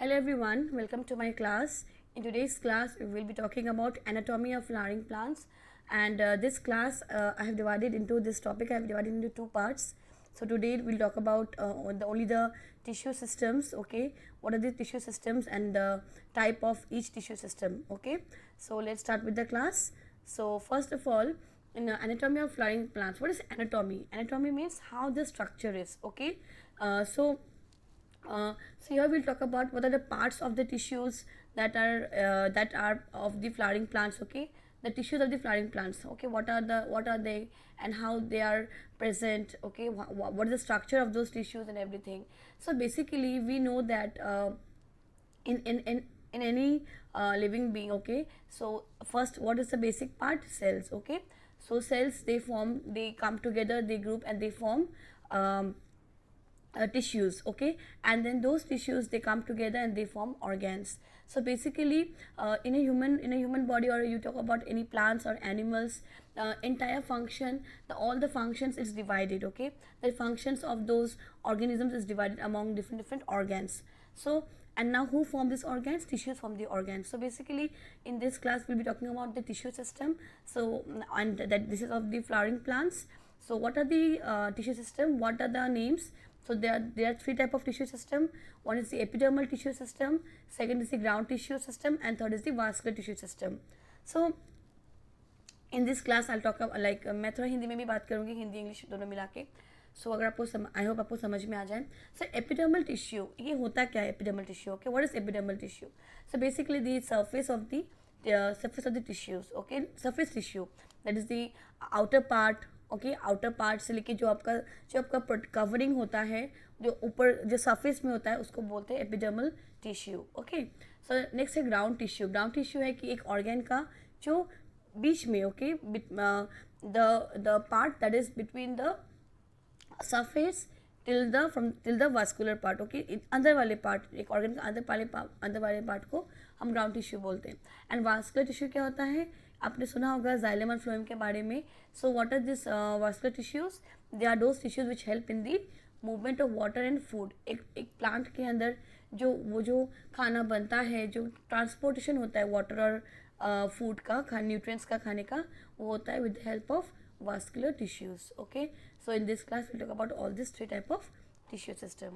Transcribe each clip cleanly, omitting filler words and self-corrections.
Hello everyone, welcome to my class. In today's class, we will be talking about anatomy of flowering plants. And this class, I have divided into this topic. I have divided into two parts. So today we'll talk about only the tissue systems. Okay, what are the tissue systems and the type of each tissue system. Okay, so let's start with the class. So first of all, in anatomy of flowering plants, what is anatomy? Anatomy means how the structure is. Okay, so here we'll talk about what are the parts of the tissues that are of the flowering plants. Okay, the tissues of the flowering plants. Okay, what are they and how they are present. Okay, what is the structure of those tissues and everything. So basically we know that in any living being. Okay, so first, what is the basic part? Cells. Okay, so cells, they come together, they group and they form tissues. Okay, and then those tissues, they come together and they form organs. So basically in a human body, or you talk about any plants or animals, entire function, all the functions is divided. Okay, the functions of those organisms is divided among different organs. So, and now who form these organs? Tissues form the organs. So basically in this class we'll be talking about the tissue system. So, and that this is of the flowering plants. So what are the tissue system? What are the names? So there are three type of tissue system. One is the epidermal tissue system, second is the ground tissue system, and third is the vascular tissue system. So in this class I'll talk about, like मैं थोड़ा हिंदी में भी बात करूँगी, Hindi English दोनों मिला के. सो अगर आपको आई होप आपको समझ में आ जाए. सो एपिडर्मल टिश्यू, ये होता क्या है epidermal tissue? Okay, what is epidermal tissue? So basically the surface of the tissues. Okay, surface tissue, that is the outer part. Okay, outer part से लेके जो आपका कवरिंग होता है, जो ऊपर जो सरफेस में होता है, उसको बोलते हैं epidermal tissue. Okay, so next है ग्राउंड टिश्यू. ग्राउंड टिश्यू है कि एक ऑर्गन का जो बीच में, okay, the part that is between the surface till the vascular part. Okay, अंदर वाले पार्ट, एक ऑर्गन का अंदर वाले पार्ट को हम ग्राउंड टिश्यू बोलते हैं. एंड वास्कुलर टिश्यू क्या होता है? आपने सुना होगा जाइलम और फ्लोएम के बारे में. So what are this vascular tissues? They are those tissues which help in the movement of water and food. एक प्लांट के अंदर जो खाना बनता है, जो ट्रांसपोर्टेशन होता है वाटर और फूड का, न्यूट्रिएंट्स का, खाने का, वो होता है with the help of vascular tissues. Okay, so in this class we'll talk about all these three type of tissue system.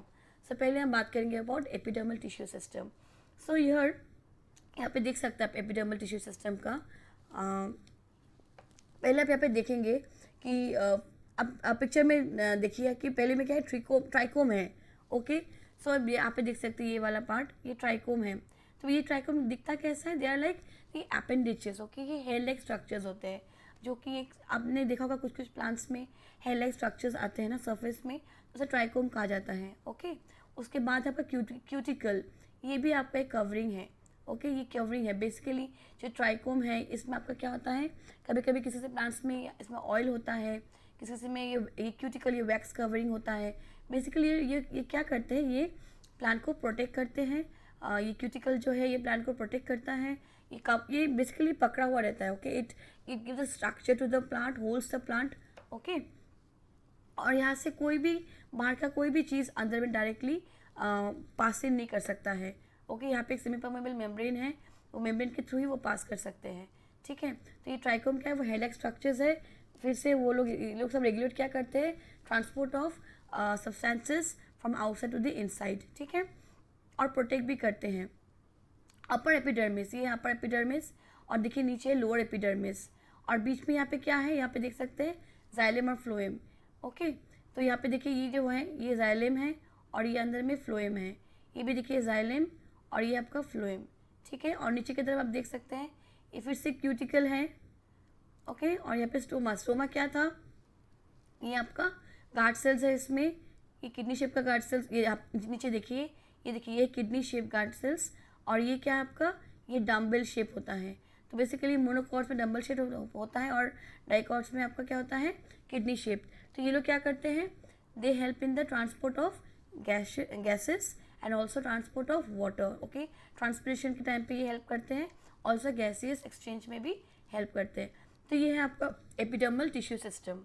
So पहले हम बात करेंगे about epidermal tissue system. So here यहाँ पे देख सकते हैं आप epidermal tissue system का. पहले आप यहाँ पे देखेंगे कि अब पिक्चर में देखिए कि पहले में क्या है, ट्राइकोम है. ओके, सो अब यहाँ पे देख सकते हैं ये वाला पार्ट, ये ट्राइकोम है. तो ये ट्राइकोम दिखता कैसा है? दे आर लाइक ये अपेंडिचेस. ओके, ये हेयर लाइक स्ट्रक्चर्स होते हैं, जो कि एक आपने देखा होगा कुछ प्लांट्स में हेयर लाइक स्ट्रक्चर्स आते हैं ना सरफेस में, उसे ट्राइकोम कहा जाता है. ओके, उसके बाद आपका क्यूटिकल, ये भी आपका एक कवरिंग है. ओके, ये कवरिंग है. बेसिकली जो ट्राइकोम है, इसमें आपका क्या होता है, कभी कभी किसी से प्लांट्स में इसमें ऑयल होता है, किसी में ये क्यूटिकल, ये वैक्स कवरिंग होता है. बेसिकली ये क्या करते हैं, ये प्लांट को प्रोटेक्ट करते हैं. ये क्यूटिकल जो है ये प्लांट को प्रोटेक्ट करता है. ये बेसिकली पकड़ा हुआ रहता है. Okay, it gives the structure to the plant, holds the plant. Okay, और यहाँ से कोई भी बाहर का कोई भी चीज़ अंदर में डायरेक्टली पास इन नहीं कर सकता है. ओके, यहाँ पे एक सेमी परमेबल मेम्ब्रेन है, वो मेम्ब्रेन के थ्रू ही वो पास कर सकते हैं. ठीक है, तो ये ट्राइकोम क्या है, वो हेयर लाइक स्ट्रक्चर्स है. फिर से वो लोग सब रेगुलेट क्या करते हैं, transport of substances from outside to the inside. ठीक है, और प्रोटेक्ट भी करते हैं. अपर एपिडर्मिस, ये अपर एपिडर्मिस, और देखिए नीचे लोअर एपिडर्मिस, और बीच में यहाँ पे क्या है, यहाँ पे देख सकते हैं जाइलम और फ्लोएम. ओके, तो यहाँ पे देखिए ये जो है ये जाइलम है और ये अंदर में फ्लोएम है. ये भी देखिए जाइलम और ये आपका फ्लोएम. ठीक है, और नीचे की तरफ आप देख सकते हैं ये फिर से क्यूटिकल है. ओके, और यहाँ पे स्टोमा. स्टोमा क्या था, ये आपका गार्ड सेल्स है. इसमें ये किडनी शेप का गार्ड सेल्स, ये आप नीचे देखिए, ये देखिए ये किडनी शेप गार्ड सेल्स, और ये क्या है आपका, ये डम्बल शेप होता है. तो बेसिकली मोनोकॉर्ड्स में डम्बल शेप होता है और डाइकॉर्ड्स में आपका क्या होता है, किडनी शेप. तो ये लोग क्या करते हैं, they help in the transport of gases and also transport of water. Okay, transpiration के टाइम पे ये हेल्प करते हैं, ऑल्सो गैसियस एक्सचेंज में भी हेल्प करते हैं. तो ये है आपका एपिडर्मल टिश्यू सिस्टम.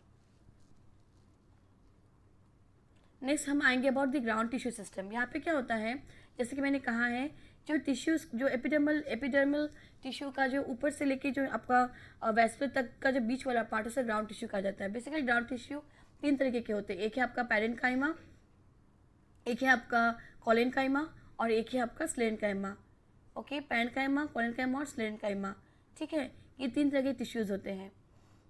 नेक्स्ट हम आएंगे about the ground tissue system. यहाँ पे क्या होता है, जैसे कि मैंने कहा है, जो टिश्यूज़, जो एपिडर्मल टिश्यू का जो ऊपर से लेके जो आपका वैस्कुलर तक का जो बीच वाला पार्ट, उसे ग्राउंड टिश्यू कहा जाता है। बेसिकली ग्राउंड टिश्यू 3 तरीके के होते हैं, एक है आपका पैरेन्काइमा, एक है आपका कोलेनकाइमा और एक है आपका स्लेरेन्काइमा। ओके, पैरेन्काइमा, कोलेनकाइमा और स्लेरेन्काइमा, ठीक है, ये 3 तरह के टिश्यूज़ होते हैं।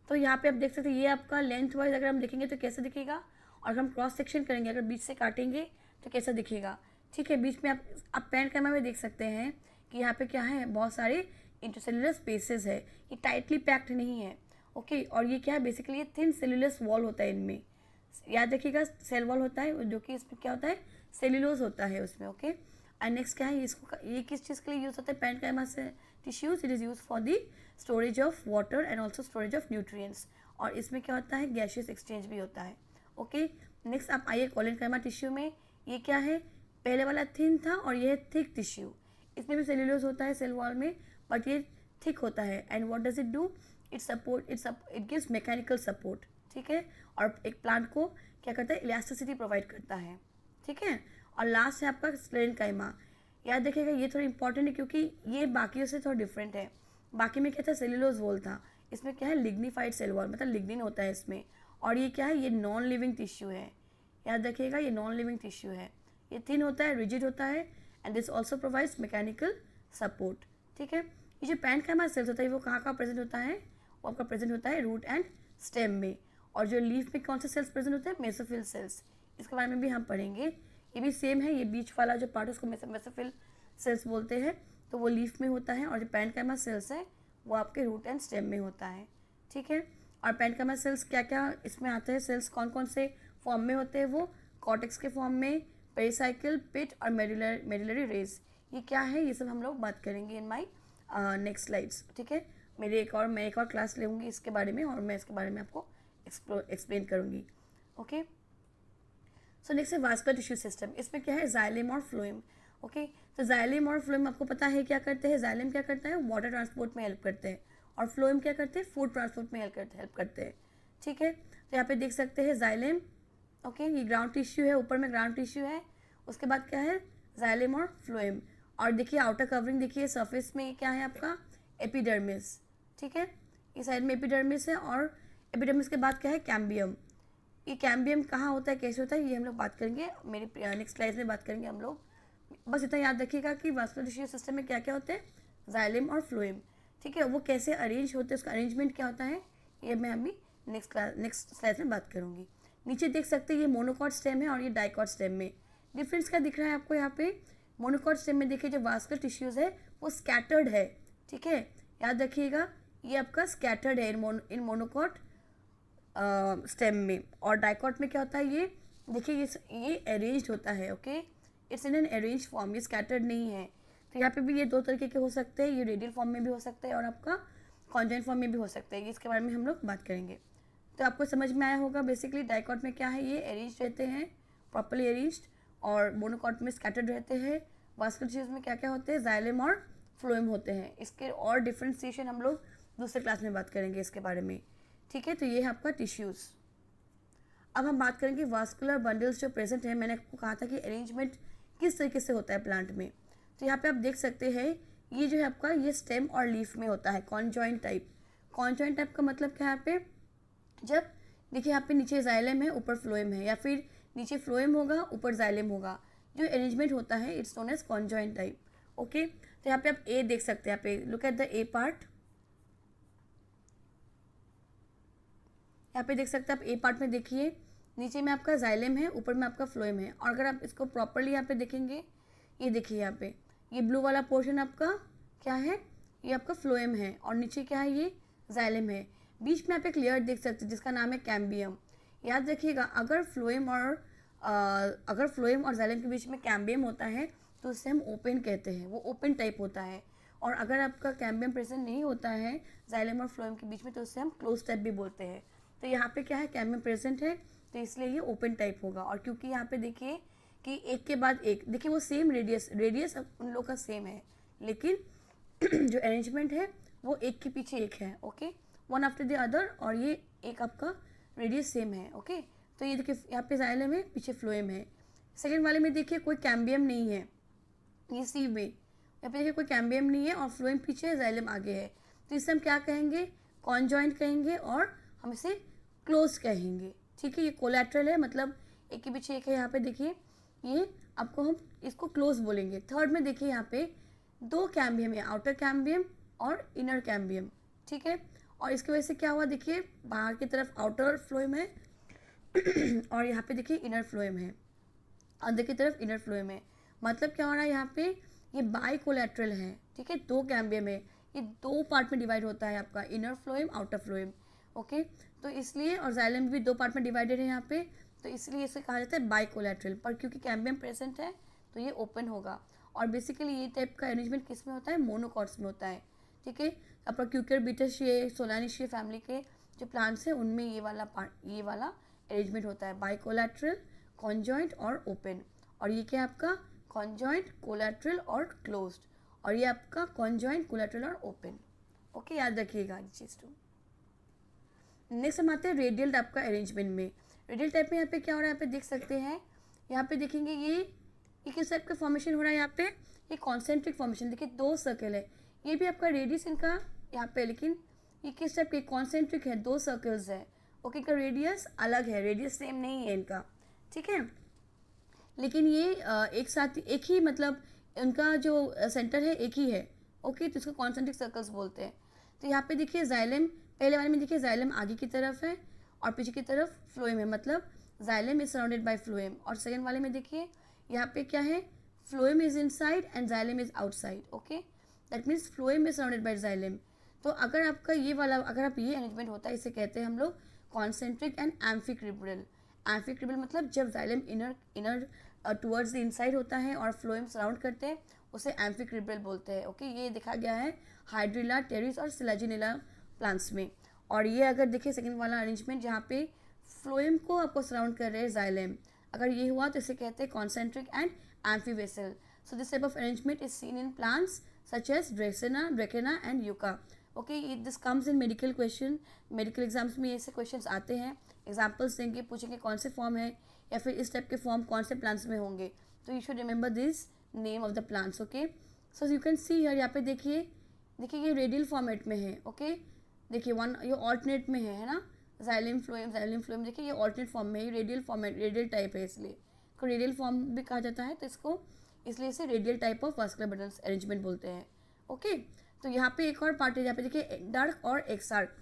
तो यहाँ पे आप देख सकते हैं ये आपका लेंथ वाइज अगर हम देखेंगे तो कैसे दिखेगा, और अगर हम क्रॉस सेक्शन करेंगे, अगर बीच से काटेंगे तो कैसा दिखेगा, ठीक है। बीच में आप पैरेन्काइमा में देख सकते हैं कि यहाँ पे क्या है, बहुत सारे इंटरसेलुलर स्पेसेस है, ये टाइटली पैक्ड नहीं है। ओके, और ये क्या है, बेसिकली ये थिन सेलुलस वॉल होता है इनमें, याद रखिएगा, सेल वॉल होता है, जो कि इसमें क्या होता है, सेल्यूलोज होता है उसमें। ओके, एंड नेक्स्ट क्या है, इसको ये किस चीज़ के लिए यूज़ होता है, पैरेन्काइमा से tissues, it is use for the storage of water and also storage of nutrients, और इसमें क्या होता है, गैसियस एक्सचेंज भी होता है। ओके, नेक्स्ट आप आइए कोलेनकाइमा टिश्यू में, ये क्या है, पहले वाला थिन था और ये है थिक टिश्यू, इसमें भी सेल्यूलोज होता है सेल वॉल में, बट ये थिक होता है। And what does it do, it gives mechanical support, ठीक है, और एक प्लांट को क्या करता है, इलास्टिसिटी प्रोवाइड करता है, ठीक है। और लास्ट है आपका स्लेरेन्काइमा, याद रखिएगा ये थोड़ा इंपॉर्टेंट है क्योंकि ये बाकियों से थोड़ा डिफरेंट है। बाकी में क्या था, सेल्यूलोज वॉल था, इसमें क्या है, लिग्निफाइड सेल वॉल, मतलब लिग्निन होता है इसमें। और ये क्या है, ये नॉन लिविंग टिश्यू है, याद रखिएगा ये नॉन लिविंग टिश्यू है, ये थिन होता है, रिजिड होता है, and this also provides mechanical support, ठीक है। ये जो पैरेन्काइमा सेल्स होता है वो कहाँ प्रेजेंट होता है, वो आपका प्रेजेंट होता है रूट एंड स्टेम में। और जो लीफ में कौन से सेल्स प्रेजेंट होते हैं, मेसोफिल सेल्स, इसके बारे में भी हम पढ़ेंगे। ये भी सेम है, ये बीच वाला जो पार्ट है उसको मेसोफिल सेल्स बोलते हैं, तो वो लीफ में होता है, और जो पैरेन्काइमा सेल्स है वो आपके रूट एंड स्टेम में होता है, ठीक है। और पैरेन्काइमा सेल्स क्या क्या इसमें आते हैं, सेल्स कौन कौन से फॉर्म में होते हैं, वो कॉर्टेक्स के फॉर्म में, पेरिसाइकिल, पिट और मेडुलरी रेज, ये क्या है, ये सब हम लोग बात करेंगे इन माई नेक्स्ट स्लाइड्स, ठीक है। मैं एक और क्लास लूँगी इसके बारे में, और मैं इसके बारे में आपको एक्सप्लेन करूँगी। ओके, सो नेक्स्ट है वास्कुलर टिश्यू सिस्टम, इसमें क्या है, जाइलम और फ्लोएम। ओके, तो जाइलम और फ्लोएम आपको पता है क्या करते हैं, जाइलम क्या करता है, वाटर ट्रांसपोर्ट में हेल्प करते हैं, और फ्लोएम क्या करते हैं, फूड ट्रांसपोर्ट में हेल्प करते हैं, ठीक है। तो यहाँ पे देख सकते हैं जाइलम, ओके, ये ग्राउंड टिश्यू है, ऊपर में ग्राउंड टिश्यू है, उसके बाद क्या है, जाइलम और फ्लोएम। और देखिए आउटर कवरिंग, देखिए सरफेस में क्या है आपका, एपिडर्मिस, ठीक है, इस साइड में एपिडर्मिस है, और एपिडर्मिस के बाद क्या है, कैम्बियम। ये कैम्बियम कहाँ होता है, कैसे होता है, ये हम लोग बात करेंगे मेरी नेक्स्ट स्लाइड में बात करेंगे हम लोग। बस इतना याद रखिएगा कि वास्कुलर टिश्यू सिस्टम में क्या क्या होते हैं, जाइलम और फ्लोएम, ठीक है। वो कैसे अरेंज होते हैं, उसका अरेंजमेंट क्या होता है, ये मैं अभी नेक्स्ट स्लाइड में बात करूँगी। नीचे देख सकते हैं ये मोनोकॉट स्टेम है और ये डाइकॉट स्टेम में डिफरेंस क्या दिख रहा है आपको, यहाँ पे मोनोकॉट स्टेम में देखिए जो वास्कुलर टिश्यूज़ है वो स्कैटर्ड है, ठीक है, याद रखिएगा ये आपका स्कैटर्ड है इन मोनोकॉट स्टेम में। और डाइकॉट में क्या होता है, ये देखिए ये अरेंज्ड होता है, okay, it's in an arrange form, ये स्कैटर्ड नहीं है। तो यहाँ पे भी ये 2 तरीके के हो सकते हैं, ये रेडियल फॉर्म में भी हो सकता है और आपका कॉन्जॉइंट फॉर्म में भी हो सकता है, इसके बारे में हम लोग बात करेंगे। तो आपको समझ में आया होगा बेसिकली डाइकॉट में क्या है, ये अरेंज रहते हैं, प्रॉपर्ली अरेंज्ड, और मोनोकॉट में स्कैटर्ड रहते हैं। वास्कुलर टिश्यूज में क्या क्या होते हैं, जाइलम और फ्लोएम होते हैं। इसके और डिफ्रेंसिएशन हम लोग दूसरे क्लास में बात करेंगे इसके बारे में, ठीक है। तो ये है आपका टिश्यूज़। अब हम बात करेंगे वास्कुलर बंडल्स जो प्रेजेंट है, मैंने आपको कहा था कि अरेंजमेंट किस तरीके से होता है प्लांट में। तो यहाँ पे आप देख सकते हैं ये जो है आपका ये स्टेम और लीफ में होता है कॉन्जॉइंट टाइप। कॉन्जॉइंट टाइप का मतलब क्या है, यहाँ पे जब देखिए यहाँ पे नीचे जाइलम है ऊपर फ्लोएम है, या फिर नीचे फ्लोएम होगा ऊपर जाइलम होगा, जो अरेंजमेंट होता है it's known as conjoint type, okay. तो यहाँ पे आप ए देख सकते हैं, यहाँ पे look at the A part, यहाँ पे देख सकते हैं आप ए पार्ट में देखिए नीचे में आपका जाइलम है ऊपर में आपका फ्लोएम है। और अगर आप इसको प्रॉपरली यहाँ पे देखेंगे, ये देखिए यहाँ पे ये ब्लू वाला पोर्शन आपका क्या है, ये आपका फ्लोएम है, और नीचे क्या है, ये जाइलम है। बीच में आप एक लेयर देख सकते हैं जिसका नाम है कैम्बियम। याद रखिएगा अगर फ्लोएम और जाइलम के बीच में कैम्बियम होता है तो उसे हम ओपन कहते हैं, वो ओपन टाइप होता है। और अगर आपका कैम्बियम प्रेजेंट नहीं होता है जाइलम और फ्लोएम के बीच में तो उसे हम क्लोज टाइप भी बोलते हैं। तो यहाँ पे क्या है, कैम्बियम प्रेजेंट है तो इसलिए ये ओपन टाइप होगा। और क्योंकि यहाँ पे देखिए कि एक के बाद एक, देखिए वो सेम रेडियस उन लोग का सेम है, लेकिन जो अरेंजमेंट है वो एक के पीछे एक है, okay, one after the other, और ये एक आपका रेडियस सेम है, ओके। तो ये देखिए यहाँ पे जाइलम है पीछे फ्लोएम है। सेकेंड वाले में देखिए कोई कैम्बियम नहीं है, ये सी में यहाँ पे देखिए कोई कैम्बियम नहीं है और फ्लोएम पीछे है, जाइलम आगे है, तो इसे हम क्या कहेंगे, कॉन्जॉइंट कहेंगे और हम इसे क्लोज कहेंगे। ठीक है, ये कोलैटरल है, मतलब एक के पीछे एक है। यहाँ पे देखिए ये आपको हम इसको क्लोज बोलेंगे। थर्ड में देखिए यहाँ पे दो कैम्बियम है, आउटर कैम्बियम और इनर कैम्बियम। ठीक है, और इसकी वजह से क्या हुआ, देखिए बाहर की तरफ आउटर फ्लोएम है और यहाँ पे देखिए इनर फ्लोएम है, अंदर की तरफ इनर फ्लोएम है। मतलब क्या हो रहा है यहाँ पे, ये बाई कोलैटरल है। ठीक है, दो कैम्बियम है, ये दो पार्ट में डिवाइड होता है आपका, inner phloem outer phloem. Okay, तो इसलिए और जाइलम भी दो पार्ट में डिवाइडेड है यहाँ पे, तो इसलिए इसे कहा जाता है बाई कोलैटरल। पर क्योंकि कैम्बियम प्रेजेंट है तो ये ओपन होगा। और बेसिकली ये टाइप का अरेंजमेंट किस में होता है, मोनोकॉट्स में होता है। ठीक है, अपना क्यूकर बीटाशिए सोलानेशिए फैमिली के जो प्लांट्स हैं उनमें ये वाला पार्ट, ये वाला अरेंजमेंट होता है, बाई कोलैटरल, कॉन्जॉइंट और ओपन। और ये क्या आपका कॉन्जॉइंट, कोलैटरल और क्लोज्ड, और ये आपका कॉन्जॉइंट, कोलैटरल और ओपन। ओके, याद रखिएगा ये चीज़ तो। नेक्स्ट हम आते हैं रेडियल टाइप का अरेंजमेंट में। रेडियल टाइप में यहाँ पे क्या हो रहा है, यहाँ पे देख सकते हैं, यहाँ पे देखेंगे ये किस टाइप का फॉर्मेशन हो रहा है यहाँ पे, ये कॉन्सेंट्रिक फॉर्मेशन। देखिए दो सर्कल है, ये भी आपका रेडियस इनका यहाँ पे, लेकिन ये किस टाइप के, कॉन्सेंट्रिक है, दो सर्कल्स है। ओके, का रेडियस अलग है, रेडियस सेम नहीं है इनका। ठीक है, लेकिन ये एक साथ एक ही, मतलब उनका जो सेंटर है एक ही है। ओके, तो इसको कॉन्सेंट्रिक सर्कल्स बोलते हैं। तो यहाँ पे देखिए जाइलम, पहले वाले में देखिए जाइलम आगे की तरफ है और पीछे की तरफ फ्लोएम है, मतलब xylem is surrounded by phloem. और सेकंड वाले में देखिए यहाँ पे क्या है, phloem is inside and xylem is outside. Okay, that means phloem is surrounded by xylem. तो अगर आपका ये वाला, अगर आप ये अरेंजमेंट होता है, इसे कहते हैं हम लोग कॉन्सेंट्रिक एंड एम्फिक्रिबरल। एम्फिक्रिबरल मतलब जब xylem inner towards the inside होता है और फ्लोएम सराउंड करते हैं, उसे एम्फिक्रिबरल बोलते हैं। ओके, ये देखा गया है हाइड्रिला, टेरिस और सिलाजिनेला प्लांट्स में। और ये अगर देखिए सेकंड वाला अरेंजमेंट जहाँ पे फ्लोएम को आपको सराउंड कर रहे हैं जाइलम, अगर ये हुआ तो इसे कहते हैं concentric and amphivasal. So this type of arrangement is seen in plants such as dracaena and yucca. Okay, this comes in medical question, medical exams में ऐसे क्वेश्चंस आते हैं, एग्जाम्पल्स देंगे, पूछेंगे कौन से फॉर्म है या फिर इस टाइप के फॉर्म कौन से प्लांट्स में होंगे। तो you should remember this name of the plants. Okay, so you can see here, यहाँ पे देखिए ये रेडियल फॉर्मेट में है। ओके, देखिए वन ये ऑल्टरनेट में है ना, जाइलम फ्लोएम देखिए ये ऑल्टरनेट फॉर्म में है, ये रेडियल फॉर्मेट, रेडियल टाइप है, इसलिए इसको रेडियल फॉर्म भी कहा जाता है। तो इसको इसलिए इसे radial type of vascular buttons arrangement बोलते हैं। ओके, तो यहाँ पे एक और पार्ट है, यहाँ पे देखिए एंडार्क और एक्सार्क।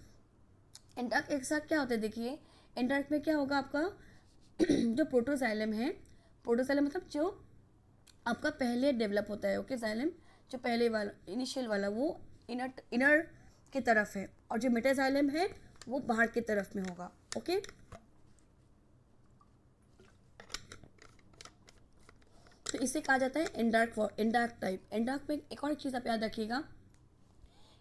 एंडार्क एक्सार्क क्या होता है, देखिए एंडार्क में क्या होगा आपका जो प्रोटोजाइलम है, प्रोटोजाइलम मतलब जो आपका पहले डेवलप होता है। ओके, जाइलम जो पहले वाला इनिशियल वाला वो इनर की तरफ है, और जो मेटाजाइलम है वो बाहर की तरफ में होगा। ओके, तो इसे कहा जाता है एंडार्क टाइप। एंडार्क में एक और चीज़ आप याद रखिएगा,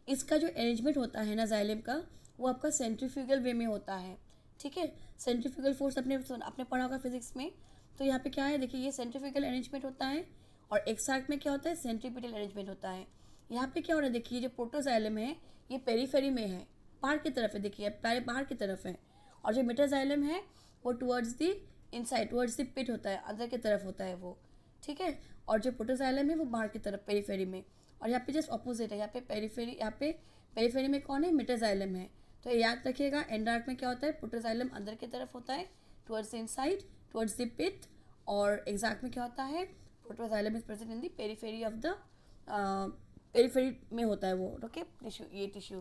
इसका जो अरेंजमेंट होता है ना जाइलम का, वो आपका सेंट्रीफ्यूगल वे में होता है। ठीक है, सेंट्रीफ्यूगल फोर्स आपने पढ़ा होगा फिजिक्स में। तो यहाँ पे क्या है, देखिए ये सेंट्रीफ्यूगल अरेंजमेंट होता है, और एक्सार्क में क्या होता है, सेंट्रीपिटल अरेंजमेंट होता है। यहाँ पे क्या हो रहा है, देखिए जो प्रोटोजाइलम है ये पेरीफेरी में है, बाहर की तरफ है, देखिए बाहर की तरफ है, और जो मेटाजाइलम है वो towards the inside, towards the pit होता है, अंदर की तरफ होता है वो। ठीक है, और जो प्रोटोजाइलम है वो बाहर की तरफ पेरीफेरी में, और यहाँ पे जस्ट ऑपोजिट है, यहाँ पे पेरीफेरी में कौन है, मेटाजाइलम है। तो याद रखिएगा, एंडार्क में क्या होता है, प्रोटोजाइलम अंदर की तरफ होता है, towards the inside, towards the pit, और एक्साक्ट में क्या होता है, protoxylem is present in the periphery of the periphery में होता है वो। ओके, टिश्यू, ये टिश्यू।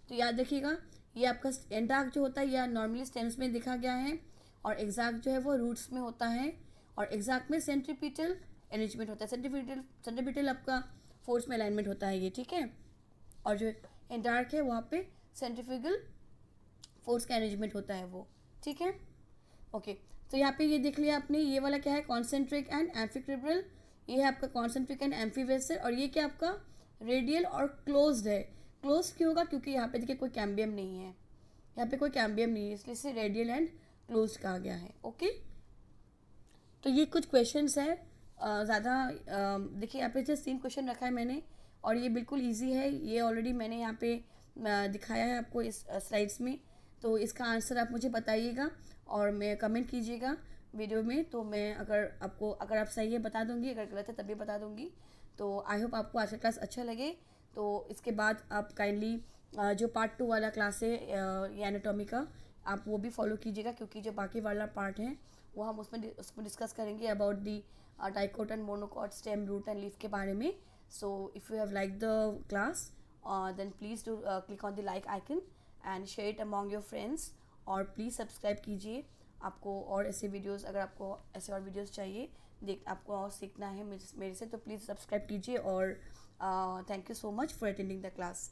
तो याद रखिएगा, ये आपका एंडार्क जो होता है यह नॉर्मली स्टेम्स में दिखा गया है, और एक्साक्ट जो है वो रूट्स में होता है, और एक्साक्ट में सेंट्रीपिटल अरेंजमेंट होता है। सेंट्रीपिटल आपका फोर्स में अलाइनमेंट होता है ये। ठीक है, और जो एंडार्क है वहाँ पे सेंट्रीफ्यूगल फोर्स का अरेंजमेंट होता है वो। ठीक है, ओके, तो यहाँ पे ये देख लिया आपने, ये वाला क्या है, कॉन्सेंट्रिक एंड एम्फिक्रिबरल, ये है आपका कॉन्सेंट्रिक एंड एम्फीवेसल, और ये क्या आपका रेडियल और क्लोज्ड है। क्लोज क्यों होगा, क्योंकि यहाँ पे देखिए कोई कैम्बियम नहीं है, यहाँ पे कोई कैम्बियम नहीं है, इसलिए इसे रेडियल एंड क्लोज कहा गया है। ओके, तो ये कुछ क्वेश्चंस है, ज़्यादा देखिए यहाँ पे जस्ट 3 क्वेश्चन रखा है मैंने, और ये बिल्कुल ईजी है, ये ऑलरेडी मैंने यहाँ पे दिखाया है आपको इस स्लाइड्स में। तो इसका आंसर आप मुझे बताइएगा और मैं कमेंट कीजिएगा वीडियो में, तो मैं अगर आप सही है बता दूंगी, अगर गलत है तब भी बता दूंगी। तो आई होप आपको आज का क्लास अच्छा लगे। तो इसके बाद आप काइंडली जो पार्ट 2 वाला क्लास है ये एनाटॉमी का, आप वो भी फॉलो कीजिएगा, क्योंकि जो बाकी वाला पार्ट है वो हम उसमें डिस्कस करेंगे about the dicot and monocot, stem, root and leaf के बारे में। So if you have like the class then please do click on the like icon and share it among your friends, और please subscribe कीजिए। आपको और ऐसे videos, अगर आपको ऐसे और वीडियोस चाहिए, आपको और सीखना है मेरे से, तो प्लीज़ सब्सक्राइब कीजिए। और thank you so much for attending the class.